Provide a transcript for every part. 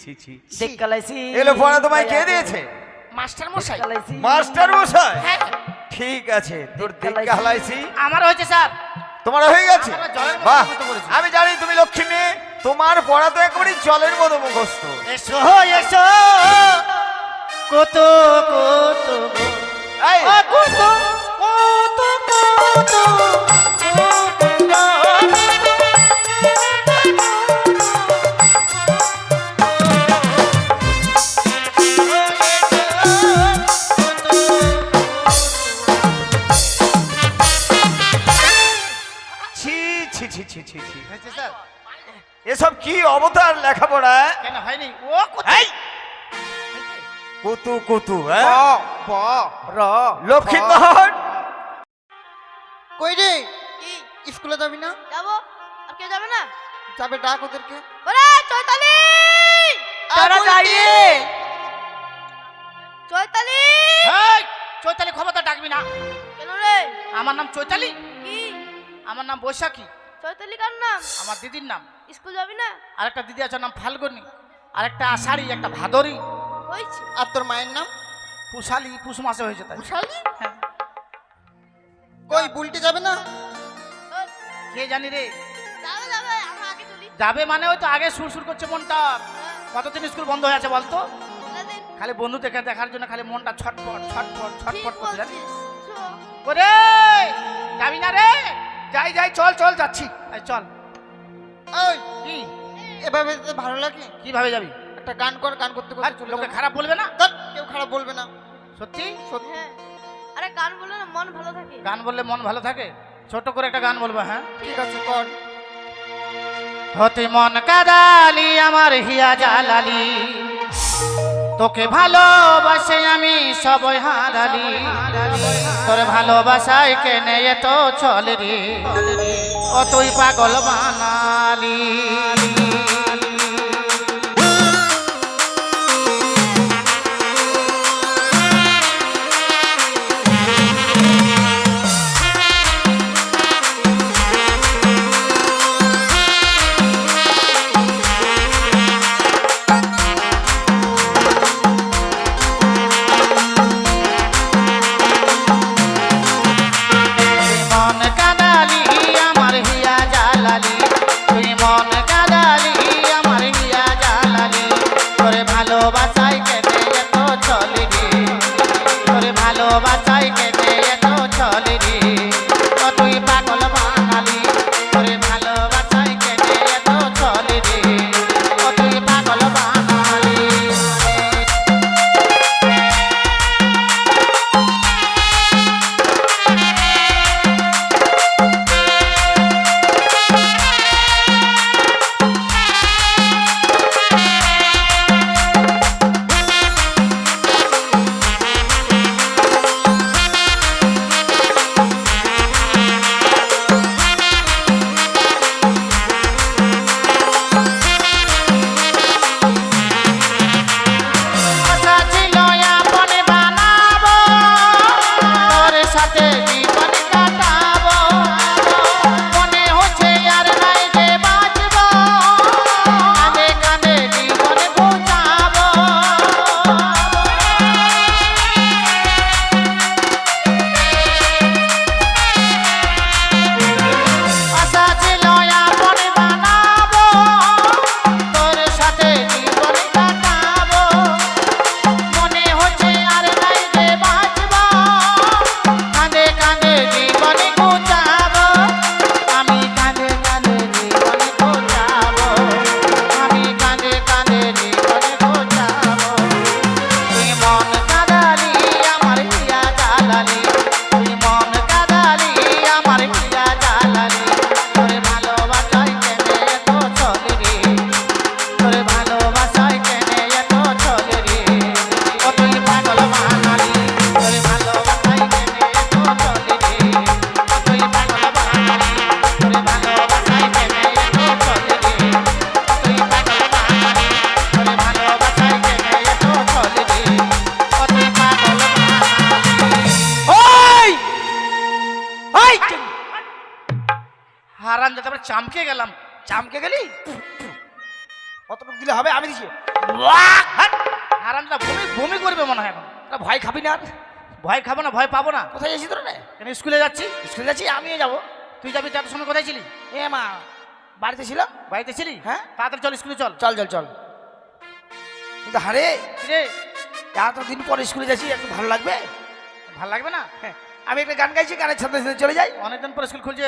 ছি ছি দেখ কালাইছি এগুলো পড়া তোমায় কে দিয়েছে? মাস্টার মশাই। মাস্টার মশাই? হ্যাঁ ঠিক আছে, তোর দিকটা হালাইছি। আমার হয়েছে স্যার। তোমার হয়ে গেছে? আমরা জলের মতো বাহ, মুখস্থ করেছি। আমি জানি তুমি লক্ষ্মী মেয়ে, তোমার পড়া তো একেবারে জলের মতো মুখস্থ। এসো এসো কত কত এই, কত কত কত ছি ছি ছি ছি ছি ছি, হয়েছে স্যার? এসব কি অবতার লেখাপড়া? কেন হয়নি? ও কত এই, কুতু কুতু, হ্যাঁ? ব র লক্ষ্মীনারায়ণ, কই রে কি স্কুলে যাবি না? যাবো? আর কেউ যাবে না? যাবে ডাক ওদেরকে। ওরে চৈতালি! তারা যাই রে চৈতালি! এই চৈতালি ক্ষমতা ডাকবি না। কেন রে? আমার নাম চৈতালি। কি? আমার নাম বৈশাখী। চৈতালি কার নাম? আমার দিদির নাম। স্কুল যাবি না? আরেকটা দিদি আছে, ওর নাম ফাল্গুনি। আরেকটা আষাঢ়ি, একটা ভাদরি। হয়েছে। আর তোর মায়ের নাম? পুষালি, পুষ মাসে হয়েছে তাই। শালি। হ্যাঁ। কই বুলটি যাবে না? ওই, কে জানি রে। যাবে যাবে, আমরা আগে চলি। যাবে মানে ওই তো আগে সুর করছে মনটা। হ্যাঁ, কতদিন স্কুল বন্ধ হয়ে আছে বলতো? বলে দিন। খালি বন্ধু দেখে দেখার জন্য খালি মনটা ছটফট ছটফট ঠিক ছটফট করছে জানিস? বলছিস। চো। ওরে যাবি না রে? যাই যাই, চল চল, যাচ্ছি। এই চল। ওই কি এভাবে যেতে ভালো লাগে? কিভাবে যাবি? একটা গান কর, গান করতে আর করতে চলে লোকে যাবো। খারাপ বলবে না? ধ্যাৎ, কেউ খারাপ বলবে না। সত্যি? সত্যি। হ্যাঁ। আরে গান বললে না মন ভালো থাকে। গান বললে মন ভালো থাকে। ছোট করে একটা গান বলবো, হ্যাঁ? ঠিক আছে কর। হতে মন কাদালি আমার হিয়া জালালি, তোকে ভালোবাসে আমি সবই হারালি, তোর ভালোবাসায় কেনে এত চল রে, ও তুই পাগল বানালি। মন কাদালি আমার হিয়া জালালি, তুই মন কাদালি আমার হিয়া জালালি, তোরে ভালোবাসায় কেটে এত চলি রে, তোরে ভালোবাসায় কেটে এত চলি রে, ও তুই পাগল বাঙালি, তোরে ভালোবাসায় কেটে এত চলি রে, ও তুই পাগল বাঙালি। আশা ছিল আপনে বানাবো, তোর সাথে জীবন কাটাবো, মনে হচ্ছে আর নাই যে বাঁচবো, কাঁদে কাঁদে জীবন বুঝাবো। আশা ছিল আপনে বানাবো, তোর সাথে জীবন কাটাবো, মনে হচ্ছে আর নাই যে বাঁচবো, কাঁদে কাঁদে জীবন গুছাবো, আমি কাঁদে কাঁদে জীবন গুছাবো, আমি কাঁদে কাঁদে জীবন গুছাবো। তুই মন কাদালি আমার হিয়া জালালি, তুই মন কাদালি আমার হিয়া জালালি, তোরে ভালোবাসায় কেনে এত চলে রে, তোরে ভালোবাসায় কেনে এত চলে রে, ও তুই পাগল বাঙালি, তোরে ভালোবাসায় কেনে এত চলে রে, ও তুই পাগল বাঙালি, তোরে ভালোবাসায় কেনে এত চলে রে, ও তুই পাগল বাঙালি, তোরে ভালোবাসায় কেনে এত চলে রে, ও তুই পাগল বাঙালি। ওই ওই হারান যাতে আমরা চামকে গেলাম। চামকে গেলি? কতটুকু দিলে হবে আমি দিছি আরামটা বমি বমি করবে মনে হয় এখন। তা ভয় খাবি না আর? ভয় খাবো না, ভয় পাবো না। কোথায় যাচ্ছি তোরা রে? কেন স্কুলে যাচ্ছি? স্কুলে যাচ্ছি আমিও যাবো। তুই যাবি তার সময় কোথায় ছিলি? এ মা বাড়িতে ছিলাম। বাড়িতে ছিলি? হ্যাঁ। তাড়াতাড়ি চল স্কুলে চল। চল চল চল। কিন্তু হারে রে এতদিন পরে স্কুলে যাচ্ছি, একটু ভালো লাগবে? ভাল লাগবে না? হ্যাঁ, আমি একটা গান গাইছি, গানের সাথে সাথে চলে যাই। অনেকদিন পরে স্কুল খুলছে,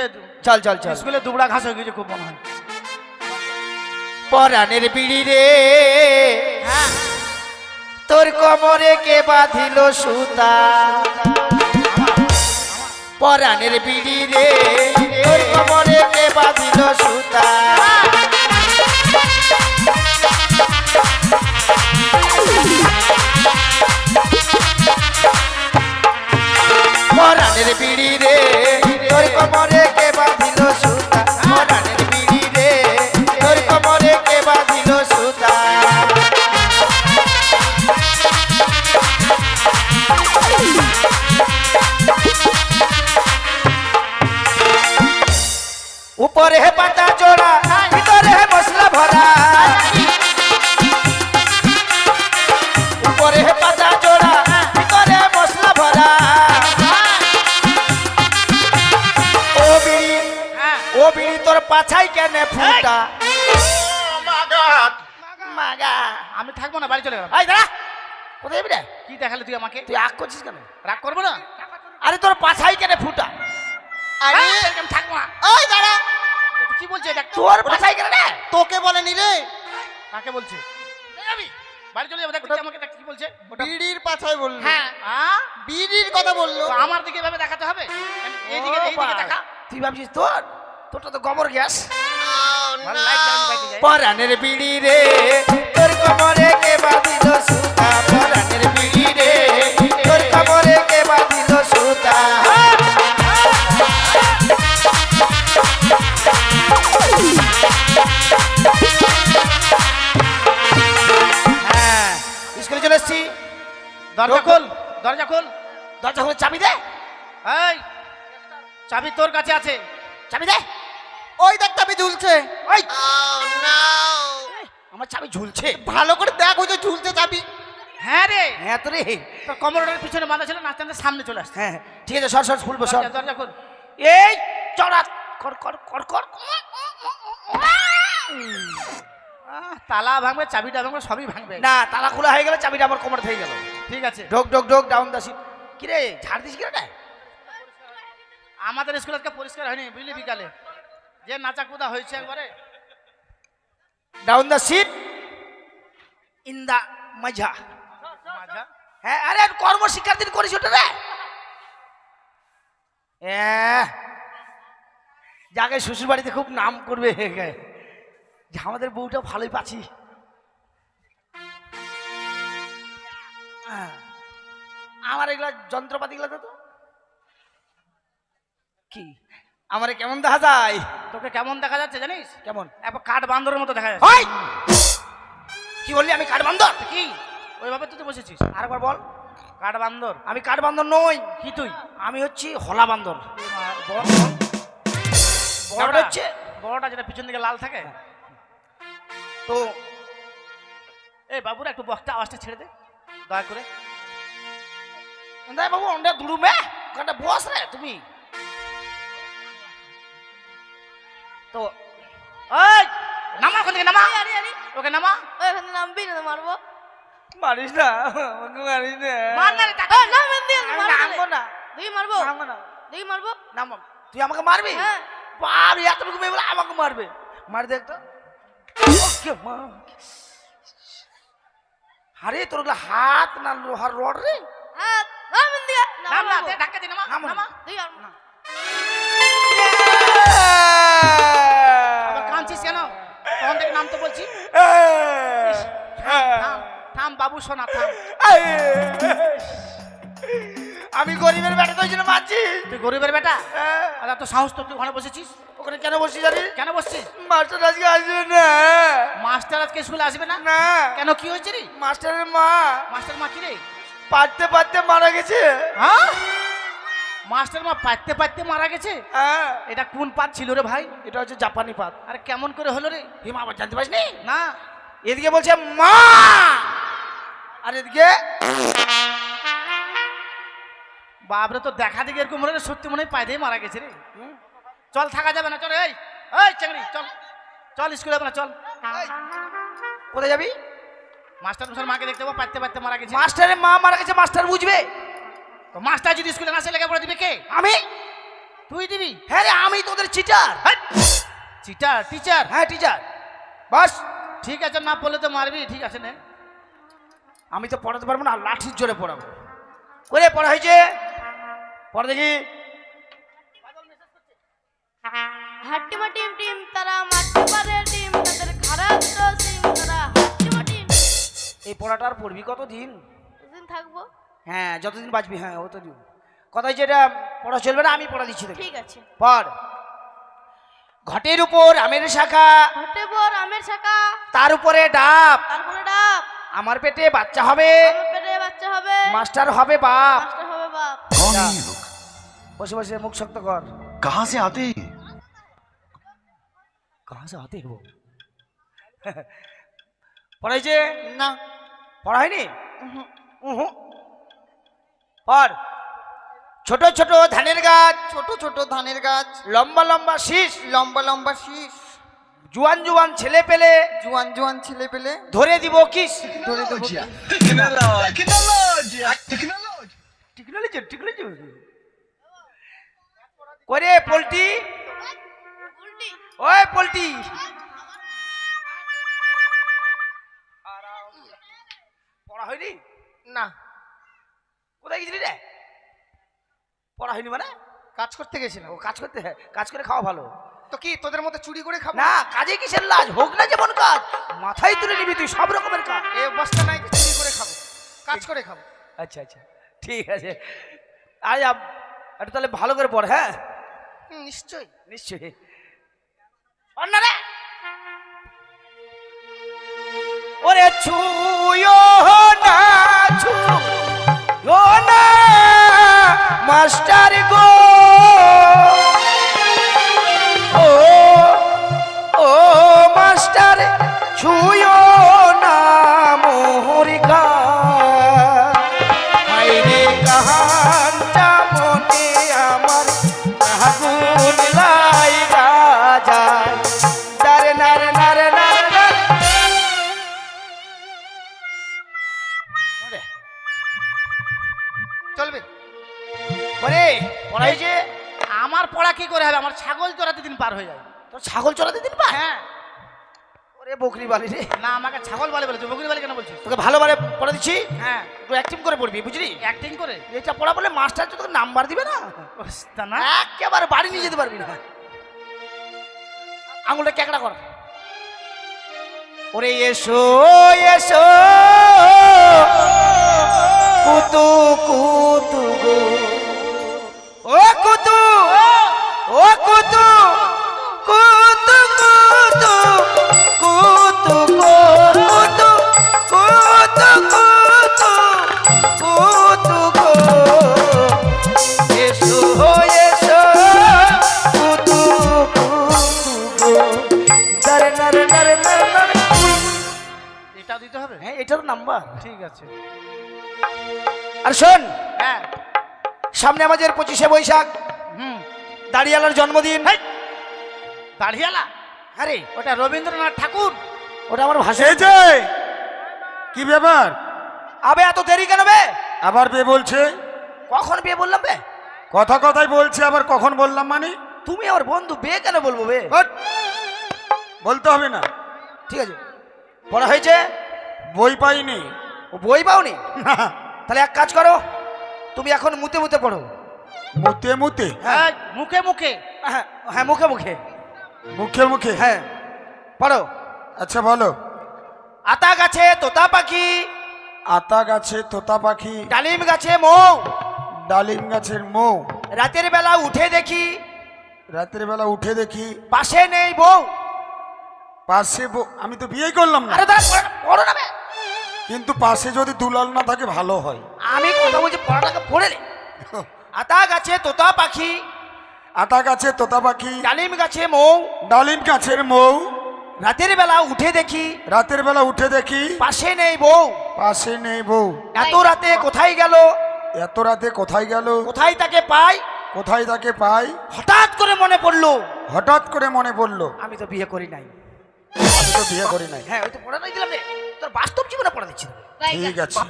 চল চল চল। স্কুলে দুবড়া ঘাস হয়ে গেছে খুব মনে হয়। পরাণের বিড়ি রে, হ্যাঁ তোর কোমরে কে বাঁধিল সুতা। পরাণের বিড়ি রে, তোর কোমরে কে বাঁধিল সুতা। পরাণের বিড়ি রে, তোর কোমরে কে বাঁধিল সুতা। পরাণের বিড়ি রে, তোর কোমরে কে বাঁধিল সুতা। উপরে হে পাতা জোড়া, ভিতরে হে মশলা ভরা। উপরে হে পাতা জোড়া, ভিতরে মশলা ভরা। ও বিড়ি, হ্যাঁ ও বিড়ি তোর পাছাই কেনে ফুটা। মাগা আমি থাকবো না, বাড়ি চলে গেলাম। আই দাঁড়া, কোথায় যাবি রে? কি দেখালে তুই আমাকে? তুই আগ করছিস কেন? রাগ করবো না? আরে তোর পাছাই কেনে ফুটা। আরে হ্যাঁ, আমি থাকবো না। ওই দাঁড়া, কি বলছে এটা? তোর পাছাই কেনে রে? তোকে বলেনি রে, কাকে বলছে? যাবি বাড়ি চলে যাবো। দেখ তুই আমাকে দেখ কি বলছে। বিড়ির পাছায় বললো। হ্যাঁ বিড়ির কথা বললো। তো আমার দিকে এভাবে দেখাতে হবে? এইদিকে ও এইদিকে বাবা, দেখা। তুই ভাবছিস তোরটা তো গোবর গ্যাস। ভালো লাগছে, আমি বাড়িতে যাই। পরাণের বিড়ি রে, তোর কোমরে কে বাঁধিল সুতা। পরাণের বিড়ি রে, তোর কোমরে কে বাঁধিল সুতা। হ্যাঁ, স্কুলে চলে এসছি। দরজা খোল, দরজা খোল। দরজা খুলে চাবি দে। এই চাবি তোর কাছে আছে। চাবি দে। ওই দেখ চাবি ঝুলছে। ওই আমার চাবি ঝুলছে। ভালো করে দেখ, ওই যে ঝুলছে চাবি। হ্যাঁ রে, হ্যাঁ তো রে। তোর কমরের পিছনে বাঁধা ছিল, নাচতে নাচতে সামনে চলে আসছে। হ্যাঁ ঠিক আছে, সর সর খুলবো সর। দরজা দরজা খোল। এই চড়া কর কর কর কর। তালা ভাঙবে, চাবিটা ভাঙবে, সবই ভাঙবে। না, তালা খোলা হয়ে গেল, চাবিটা আমার কোমরে থেকে গেল। ঠিক আছে। ঢোক ঢোক ঢোক, ডাউন দা সিট। কি রে ঝাড় দিস কি রে? আমাদের স্কুল আজকে পরিষ্কার হয়নি বুঝলি, বিকালে যে নাচা কুদা হয়েছে একবারে। Down the sit in the মাঝা। মাঝা? হ্যাঁ, আরে কর্ম শিক্ষার দিন করিস ওটা রে। যাকে শ্বশুর বাড়িতে খুব নাম করবে যে আমাদের বউটা ভালোই পাচ্ছি। আমার এগুলা যন্ত্রপাতি গুলো তো কি আমারে কেমন দেখা যায়? তোকে কেমন দেখা যাচ্ছে জানিস? কেমন? একবার কাঠ বান্দরের মতো দেখা যাচ্ছে। ওই কি বললি? আমি কাঠ বান্দর? কি ওইভাবে তুই তো বসেছিস? আরেকবার বল। কাঠ বান্দর? আমি কাঠ বান্দর নই। কি তুই? আমি হচ্ছি হলা বান্দর। বড়টা হচ্ছে বড়টা যেটা পিছন দিকে লাল থাকে। তো এই বাবুরা একটু বক্তা আওয়াজটা ছেড়ে দে দয়া করে। দাই বাবু ওটা দুড়ুমে ওখানটা বস রে তুমি। তো এই নামা, ওখান থেকে নামা। আরে আরে ওকে নামা। ওই এখানে নামবি না তো মারবো। মারিস না, আমাকে মারিস না। মার না রে টাকা। ওই নামবেন দিয়ে আমি মারবো নামবো না, দেখি মারবো, নামবো না, দেখি মারবো। নামবো। তুই আমাকে মারবি? হ্যাঁ। বাপ, এতটুকু মেয়ে বলে আমাকে মারবে? মার দেখ তো। ওকে মা। আরে তোর ওগুলো হাত না লোহার রড রে? হ্যাঁ নামবেন দিয়ে নাম না, দে ধাক্কা দে, নামা নামো। নামা। দেখি আর না। আবার কাঁদছিস কেন? তখন থেকে নাম তো বলছি। থাম থাম বাবু, শোনা থাম। আমি গরিবের বেটা, তো ওই জন্য মারছি। তুই গরিবের বেটা? আর এত সাহস তো, তুই ওখানে বসেছিস ওখানে কেন বসছি জানিস? কেন বসছিস? মাস্টার আজকে আসবে না। মাস্টার আজকে স্কুলে আসবে না? না, কেন, কি হয়েছে রে? মাস্টারের মা মাস্টার মা কি রে? পারতে পারতে মারা গেছে। হ্যাঁ, মাস্টার মা পাইতে পাইতে মারা গেছে? হ্যাঁ, এটা কোন পাত ছিল রে ভাই? এটা হচ্ছে জাপানি পাত। আরে কেমন করে হলো রে? হিমা আবার জানতে পারিস নি? না, এদিকে বলছে মা, আর এদিকে বাপরে, তো দেখা দেখি এরকম মনে হয় সত্যি মনে হয় পায়ে দিয়ে মারা গেছে রে। চল, থাকা যাবে না, চল। এই এই চাকরি, চল চল, স্কুলে যাবে না, চল। কোথায় যাবি? মাস্টার মশাই মাকে দেখতে পাবো, পাইতে পাইতে মারা গেছে। মাস্টারের মা মারা গেছে, মাস্টার বুঝবে? তো মাস্টার যদি স্কুলে না আসে লেখাপড়া দিবে কে? আমি? তুই দিবি? হ্যাঁ রে, আমি তোদের চিটার। Cheater teacher? হ্যাঁ টিচার। বাস, ঠিক আছে, না পড়লে তো মারবি, ঠিক আছে নে। আমি তো পড়াতে পারবো না, লাঠির জোরে পড়াবো। করে পড়া হয়েছে, পড়া দেখি। হাট্টিমা টিম টিম তারা মারতে পারে টিম, তাদের খারাপ তো সিং তারা হাট্টিমা টিম। এই পড়াটার পড়বি কতদিন? দুদিন থাকবো। হ্যাঁ, যতদিন বাঁচবি। হ্যাঁ, অতদিন। কথা হচ্ছে এটা পড়া চলবে না, আমি পড়া দিচ্ছি তোকে। ঠিক আছে। পড়। ঘটের উপর আমের শাখা, ঘটে বর আমের শাখা, তার উপরে ডাব, তারপরে ডাব, আমার পেটে বাচ্চা হবে, আমার পেটে বাচ্চা হবে, মাস্টার হবে বাপ। মাস্টার হবে বাপ। कौन है ये लोग? বসে বসে মুখ শক্ত কর। कहाँ से आते हैं? কাহা সে আতে হো? পড়াইছে না। পড়া হয়নি? উহু। পড়। ছোট ছোট ধানের গাছ, ছোট ছোট ধানের গাছ, লম্বা লম্বা শীষ, লম্বা লম্বা শীষ, জুয়ান জুয়ান ছেলে পেলে, জোয়ান জোয়ান ছেলে পেলে ধরে দিব কিস। ধরে দেবো কি? টেকনোলজি টেকনোলজি করে পোল্ট্রি, উল্টি। ওই পোল্ট্রি। পড়া হয়নি? না, কোথায় গেছিলি রে? পড়া হয়নি মানে? কাজ করতে গেছিলাম। ও কাজ করতে, কাজ করে খাওয়া ভালো। তো কি তোদের মতো চুরি করে খাবো? না, কাজে কিসের লাজ? হোক না যেমন কাজ, মাথায় তুলে নিবি তুই সব রকমের কাজ। এই অবস্থা নাই যে চুরি করে খাবো, কাজ করে খাবো। আচ্ছা আচ্ছা, ঠিক আছে। আজ একটু তাহলে ভালো করে পড়। হ্যাঁ নিশ্চয়ই। নিশ্চয়ই। অন্যরে ওরে ছুয়ো না, ছুয়ো না মাস্টার গো, ও ও মাস্টার ছুয়ো না মোর গান। হায়রে গানটা মনে আমার আগুন লাইগা যায়। দারে নারে নারে নারে নারে। চলবে। ওরে পড়া হয়েছে? আমার পড়া কি করে হবে? আমার ছাগল চড়াতে দিন পার হয়ে যায়। তোর ছাগল চড়াতে দিন পা? হ্যাঁ। ওরে বকরি বালি রে, না, আমাকে ছাগল বলে বলেছে, বকরি বলে কেন বলছিস? তোকে ভালোভাবে পড়া দিচ্ছি, হ্যাঁ, একটু অ্যাক্টিং করে পড়বি, বুঝলি? অ্যাক্টিং করে। এটা পড়া বলে মাস্টার তোকে নাম্বার দিবে না, তা না, একেবারে বাড়ি নিয়ে যেতে পারবি না। আঙুলটা ক্যাকড়া কর। ওরে এসো এসো কুতু কুতু গো, ও কুতু, ও কুতু কুতু কুতু কুতু গো, কুতু কুতু কুতু কুতু গো, এসো এসো কুতু কুতু গো, দারে নারে নারে নারে নারে। এটা দিতে হবে। হ্যাঁ, এটার নাম্বার। ঠিক আছে। আর শোন, হ্যাঁ। সামনে আমাদের 25শে বৈশাখ, হুম। দাড়িয়ালার জন্মদিন। দাঁড়িয়ালা? হ্যাঁ রে, ওটা রবীন্দ্রনাথ ঠাকুর। ওটা আমার ভাষা। এই যে কি ব্যাপার? আবে এত দেরি কেন বে? আবার বে বলছে? কখন বিয়ে বললাম বে? কথা কথাই বলছে, আবার কখন বললাম মানে? তুমি আমার বন্ধু, বে কেন বলবো বে? হট! বলতে হবে না। ঠিক আছে, পড়া হয়েছে? বই পাইনি। ও বই পাওনি? না, তাহলে এক কাজ করো, তুমি এখন মুতে মুতে পড়ো। মুতে মুতে? হ্যাঁ, মুখে মুখে। হ্যাঁ হ্যাঁ, মুখে মুখে। মুখে মুখে? হ্যাঁ পড়ো। আচ্ছা বলো। আতা গাছে তোতা পাখি, আতা গাছে তোতা পাখি, ডালিম গাছে মৌ, ডালিম গাছের মৌ, রাতের বেলা উঠে দেখি রাতের বেলা উঠে দেখি পাশে নেই বউ। পাশে আমি তো বিয়েই করলাম না, আরে দাঁড়া, পড়ো না বে। কিন্তু পাশে যদি দুলাল না থাকে ভালো হয়। আমি কথা বলছি, পড়াটাকে পড়ে নে। আতা গাছে তোতা পাখি, আতা গাছে তোতা পাখি, ডালিম গাছে মৌ, ডালিম গাছের মৌ, রাতের বেলা উঠে দেখি রাতের বেলা উঠে দেখি পাশে নেই বউ। পাশে নেই বউ। এত রাতে কোথায় গেল? এত রাতে কোথায় গেল? কোথায় তাকে পাই? কোথায় তাকে পাই? হঠাৎ করে মনে পড়লো হঠাৎ করে মনে পড়লো আমি তো বিয়ে করি নাই। আমি তো বিয়ে করি নাই। হ্যাঁ ওই তো পড়া নাই দিলাম রে, তোর বাস্তব জীবনে পড়া দিচ্ছি। ঠিক আছে।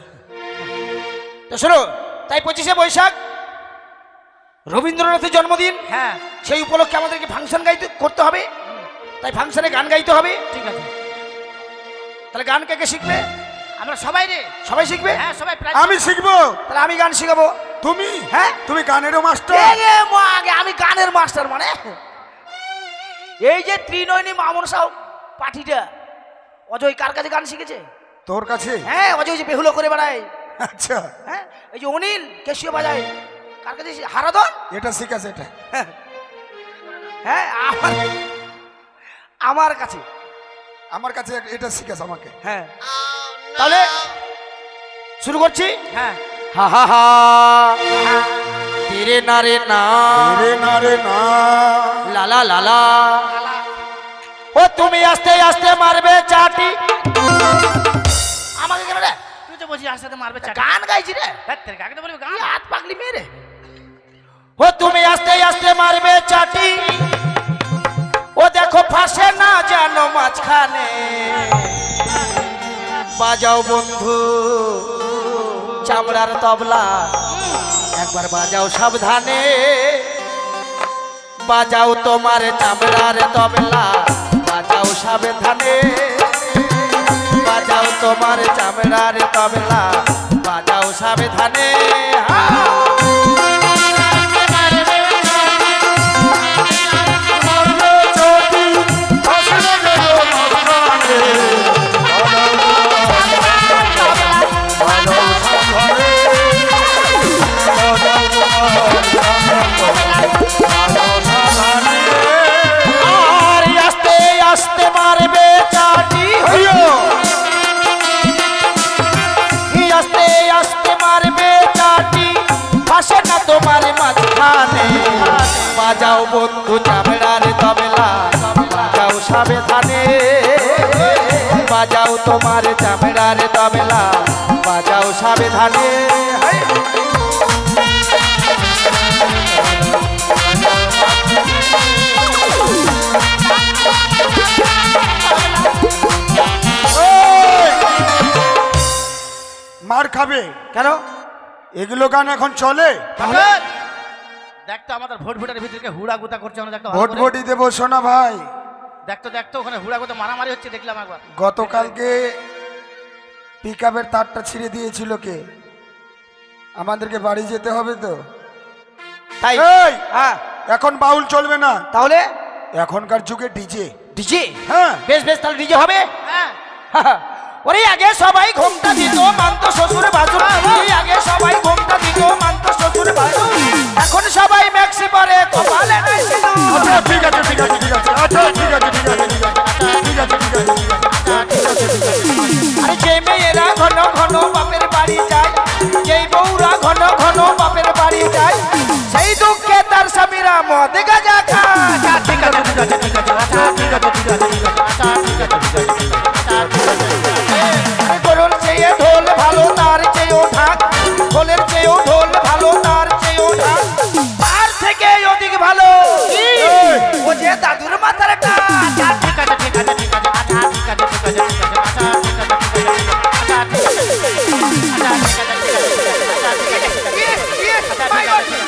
তো শোনো, তাই 25শে বৈশাখ রবীন্দ্রনাথের জন্মদিন। হ্যাঁ সেই উপলক্ষে আমাদেরকে ফাংশন গাইতে করতে হবে, তাই ফাংশনে গান গাইতে হবে। ঠিক আছে, তাহলে গান কে কে শিখবে? আমরা সবাই রে। সবাই শিখবে? হ্যাঁ সবাই প্রায় আমি শিখবো। তাহলে আমি গান শিখাবো। তুমি? হ্যাঁ তুমি গানেরও মাস্টার? আগে আমি গানের মাস্টার মানে এই যে ত্রিনয়নী মামুন সাহ পাঠিটা অজয় কার কাছে গান শিখেছে? তোর কাছে? হ্যাঁ অজয় যে বেহুলো করে বেড়ায়। আচ্ছা, হ্যাঁ এই যে অনিল কেশিও বাজায় কার কাছে? হারাধন। এটা শিখাছে এটা? হ্যাঁ আমার কাছে। আমার কাছে এটা শিখাছে আমাকে। হ্যাঁ তাহলে শুরু করছি। হ্যাঁ হা হা হা তেরে না রে না রে না রে না, লালা লালা ও তুমি আস্তে আস্তে মারবে চাটি। আমাকে কেন রে? তুই তো বলছিস আস্তে মারবে চাটা। গান গাইছি রে। তোর কাকে তো বলবি গান? হাত পাগলি মেরে। ও তুমি আস্তে আস্তে মারবে চাটি, ও দেখো ফাঁসে না জানো মাঝখানে। বাজাও বন্ধু চামড়ার তবলা, একবার বাজাও সাবধানে। বাজাও তোমার চামড়ার তবলা, বাজাও সাবধানে। বাজাও তোমার চামড়ার তবলা, বাজাও সাবধানে। আর আস্তে আস্তে মারবে চাটি, আস্তে আস্তে মারবে চাটি, ফাঁসে না তোমার মাঝখানে। বাজাও বন্ধু চামড়ার তবলা, বাজাও সাবধানে। বাজাও তোমার চামড়ার তবলা, বাজাও সাবধানে। মার খাবে কেন? এগুলো গান এখন চলে? দেখ তো আমাদের ভোট ভোটের ভিতরে হুড়া গুতা করছে, আমরা দেখতো ভোট ভোটই দেবো শোনা ভাই। দেখতো ওখানে হুড়া গুতা মারামারি হচ্ছে, দেখলাম একবার। গতকালকে পিকআপের তারটা ছিঁড়ে দিয়েছিল কে? আমাদেরকে বাড়ি যেতে হবে তো। তাই এই, হ্যাঁ এখন বাউল চলবে না, তাহলে এখনকার যুগে ডিজে। ডিজে? হ্যাঁ, বেশ বেশ, তাহলে ডিজে হবে। হ্যাঁ ওরে আগে সবাই ঘোমটা দিত মানতো শ্বশুর বাজু, আগে সবাই ঘোমটা দিত মানতো শ্বশুর বাজু, এখন সবাই ম্যাক্সি পরে কপালে নাই সিঁদুর। আচ্ছা ঠিক আছে ঠিক আছে ঠিক আছে, আচ্ছা ঠিক আছে ঠিক আছে ঠিক আছে ঠিক আছে ঠিক আছে ঠিক আছে ঠিক আছে। আরে যে মেয়েরা ঘন ঘন বাপের বাড়ি যায়, যেই বউরা ঘন ঘন বাপের বাড়ি যায়, সেই দুঃখে তার স্বামীরা মদ গাঁজা খায়। ঠিক আছে ঠিক আছে ঠিক আছে, আচ্ছা ঠিক আছে ঠিক আছে ঠিক আছে, আচ্ছা ঠিক আছে ঠিক আছে ঠিক আছে, আচ্ছা ঠিক আছে ঠিক আছে। ঢোলের চেয়ে ঢোল ভালো, তার চেয়েও ঢাক, ঢোলের চেয়েও ঢোল ভালো, তার চেয়েও ঢাক, তার থেকে অধিক ভালো ও যে দাদুর মাথার টাক। আচ্ছা ঠিক আছে ঠিক আছে ঠিক আছে, আচ্ছা ঠিক আছে ঠিক আছে ঠিক আছে, আচ্ছা ঠিক আছে ঠিক আছে ঠিক আছে, আচ্ছা ঠিক আছে ঠিক আছে, আচ্ছা ঠিক আছে ঠিক আছে, আচ্ছা ঠিক আছে ঠিক আছে, আচ্ছা ঠিক আছে ঠিক আছে।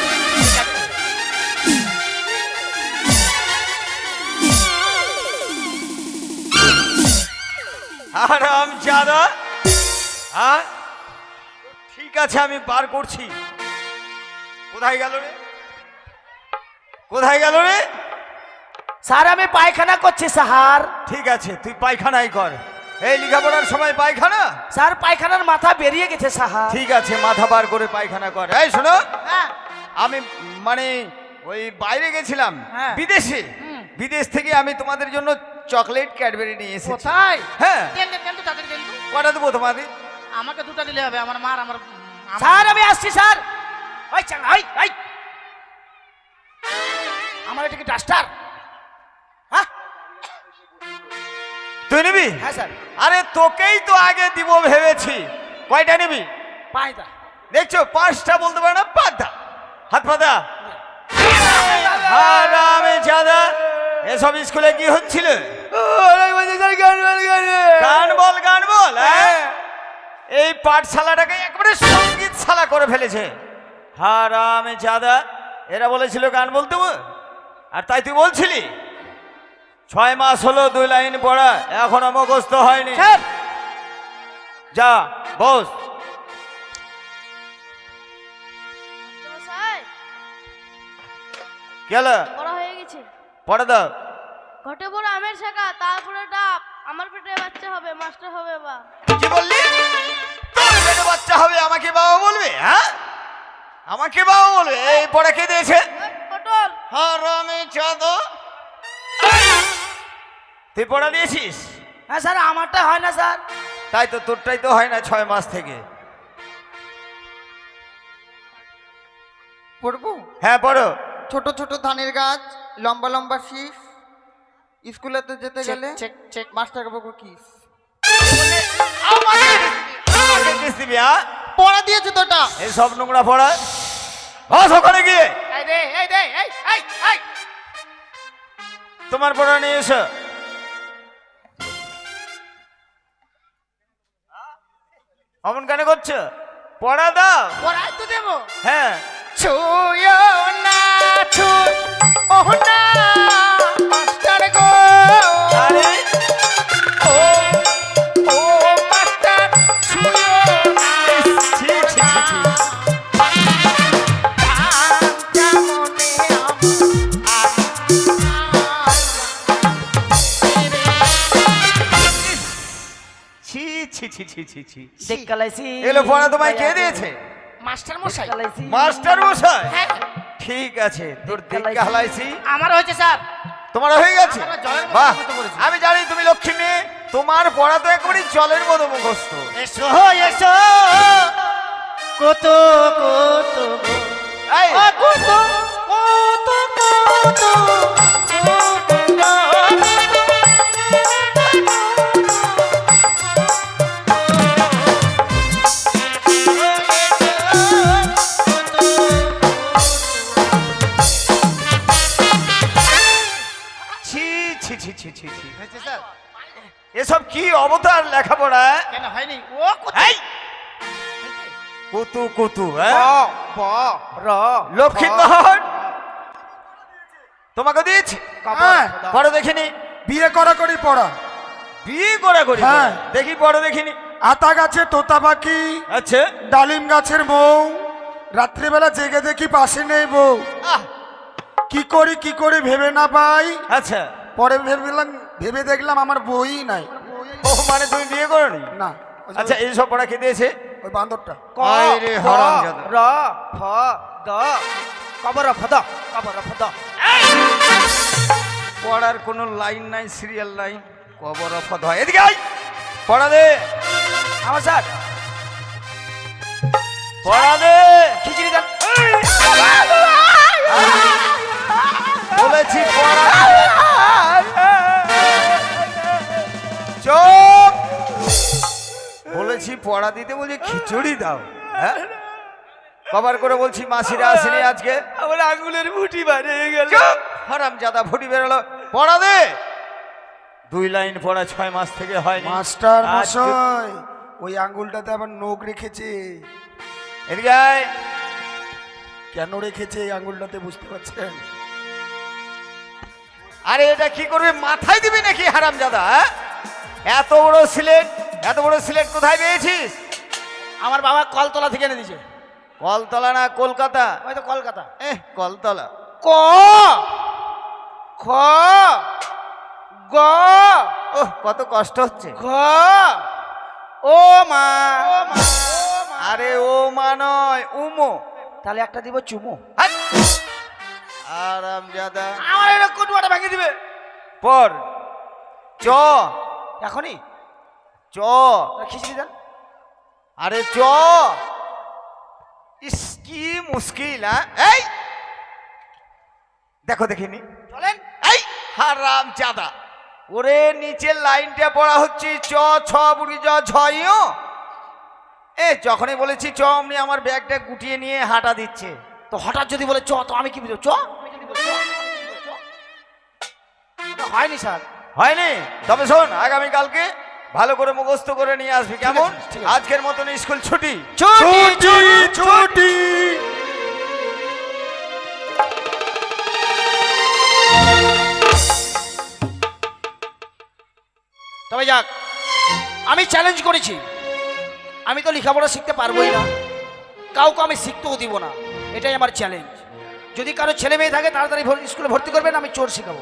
আরাম জাদা। হ্যাঁ ঠিক আছে, আমি বার করছি। কোথায় গেল রে? কোথায় গেল রে? স্যার আমি পায়খানা করছি স্যার। ঠিক আছে, তুই পায়খানাই কর। এই লেখাপড়ার সময় পায়খানা? স্যার পায়খানার মাথা বেরিয়ে গেছে স্যার। ঠিক আছে, মাথা বার করে পায়খানা কর। এই শোনো, হ্যাঁ আমি মানে ওই বাইরে গেছিলাম, হ্যাঁ। বিদেশে। বিদেশ থেকে আমি তোমাদের জন্য চকলেট ক্যাডবেরি নিয়ে এসেছি। কোথায়? হ্যাঁ, দেন দেন দেন তো তাড়াতাড়ি দেন তো। কটা দেবো তোমাদের? আমাকে দুটো দিলে হবে, আমার মার আমার স্যার আমি আসছি স্যার। ওই চাঙ্গা ওই ওই আমার এটা কি ডাস্টার? হ্যাঁ তুই নিবি? হ্যাঁ স্যার। আরে তোকেই তো আগে দিব ভেবেছি। কয়টা নিবি? 5টা। দেখছো 5টা বলতে পারে না, পাতা হাত পাতা। হারামে জাদা, এসব স্কুলে কি হচ্ছিল? গান বল গান বল, হ্যাঁ? এই পাঠশালাটাকে একবারে সঙ্গীতশালা করে ফেলেছে। হারামে জাদা, এরা বলেছিল গান বলতে, আর তাই তুই বলছিলি 6 মাস হলো 2 লাইন পড়া, এখনো মুখস্থ হয়নি। যা বস। মশাই, গেল পড়া হয়ে গেছে। পড়ে দাও। ঘটে বড় আমের শাখা, তারপরে ডাব, আমার পেটে বাচ্চা হবে, মাস্টার হবে বা। কি বললি? তোর পেটে বাচ্চা হবে, আমাকে বাবা বলবে? হ্যাঁ, আমাকে বাবা বলবে? এই পড়া কে দিয়েছে? পটল। হারামে জাদা, তুই পড়া দিয়েছিস? হ্যাঁ স্যার, আমারটা হয় না স্যার। তাই তো, তোরটাই তো হয় না 6 মাস থেকে। পড়বো? হ্যাঁ পড়ো। ছোট ছোট ধানের গাছ, লম্বা লম্বা শীষ, স্কুলেতে যেতে গেলে চেক চেক। মাস্টার বাবু কিস। আমাকে কিস দিবি? হ্যাঁ, পড়া দিয়েছে তো এটা। এই সব নোংরা পড়া বস ওখানে গিয়ে। এই দে, এই দে, এই এই এই। তোমার পড়া নিয়ে এসো। অমন কেন করছো? পড়া দাও। পড়াই তো দেবো। হ্যাঁ, ছুঁয়ো না ছুঁ, ওহ না মাস্টার গো। আরে ও ও মাস্টার ছুঁয়ো না। ছি ছি ছি ছি। কেমনে ছি ছি ছি ছি ছি ছি। দেখ কালাইছি। এগুলো পড়া তোমায় কে দিয়েছে? মাস্টার মশাই। মাস্টার মশাই? হ্যাঁ, ঠিক আছে, তোর দিককে হালাইছি। আমার হয়েছে স্যার। তোমার হয়ে গেছে? আমরা জলের মতো বাহ, মুখস্থ করেছি। আমি জানি তুমি লক্ষ্মী মেয়ে, তোমার পড়া তো একেবারে জলের মতো মুখস্থ। এসো এসো, কত কত এই, কত কত কত ছি ছি ছি ছি ছি ছি। হয়েছে স্যার? এসব কি অবতার লেখাপড়া? কেন হয়নি? ও কত এই, কুতু কুতু, ব হ্যাঁ? ব র লক্ষ্মীন্দর তোমাকে দিয়েছি? হ্যাঁ। পড়ো দেখিনি। বিয়ে করা করি পড়া। বিয়ে করা করি হ্যাঁ। দেখি, পড়ো দেখিনি। আতা গাছে তোতা পাখি, আচ্ছা, ডালিম গাছের বউ, রাত্রিবেলা জেগে দেখি পাশে নেই বউ, আহ, কি করি ভেবে না পাই, আচ্ছা। পরে ভেবে দেখলাম আমার বই নাই। ও মানে তুমি বিয়ে করোনি? না, ওই যে আচ্ছা, এইসব পড়া কে দিয়েছে? ওই বান্দরটা। ক আইরে খ হারামজাদা। র ফ দ কবর ফদ কবর ফদ। পড়ার কোনো লাইন নাই, সিরিয়াল নাই, কবর অফত হয়। এদিকে আয়, পড়া দে, আমার স্যার পড়া দে। খিচুড়ি দেন। বলেছি পড়া। চুপ, বলেছি পড়া দিতে, বলছি খিচুড়ি দাও। হ্যাঁ, কবার করে বলছি মাসিরা আসেনি আজকে। আমার আঙ্গুলের মুঠি বাড়ে গেল। চুপ, হারামজাদা ফুটি বেরোলো। পড়া দে। 2 লাইন পড়া 6 মাস থেকে হয়নি। মাস্টার আজ মশাই, ওই আঙ্গুলটাতে আবার নখ রেখেছে। এদিকে আয়। কেন রেখেছে এই আঙ্গুলটাতে বুঝতে পারছেন? আরে এটা কি করবে, মাথায় দিবি নাকি হারামজাদা? হ্যাঁ? এত বড় সিলেট কোথায় পেয়েছিস? আমার বাবা কলতলা থেকে এনে দিয়েছে। কলতলা না কলকাতা? ওই তো কলকাতা। কলতলা। ক খ গ ওহ, কত কষ্ট হচ্ছে। ঘ ও মা। আরে ও মা নয়, উমো। তাহলে একটা দিব চুমু। হারামজাদা। আমার এটা কুটুয়াটা ভেঙে দিবে। পর চ, এখনই চ। খিচুড়ি দেন। আরে চ। ইস কি মুশকিল। এই দেখো দেখিনি। চলেন। এই হারামজাদা, ওরে নিচের লাইনটা পড়া হচ্ছে চ ছ বুড়ি জ ঝইও। এ যখনই বলেছি চ অমনি আমার ব্যাগটা গুটিয়ে নিয়ে হাঁটা দিচ্ছে। তো হঠাৎ যদি বলে চ, তো আমি কি বুঝবো চ? তো হয়নি স্যার। হয়নি? তবে শোন, আগামীকালকে ভালো করে মুখস্থ করে নিয়ে আসবি, কেমন? ঠিক আছে। আজকের মতন স্কুল ছুটি। ছুটি। তবে যাক, আমি চ্যালেঞ্জ করেছি, আমি তো লেখাপড়া শিখতে পারবোই না, কাউকে আমি শিখতেও দিব না, এটাই আমার চ্যালেঞ্জ। যদি কারো ছেলে মেয়ে থাকে তাড়াতাড়ি স্কুলে ভর্তি করবেন, আমি চোর শেখাবো।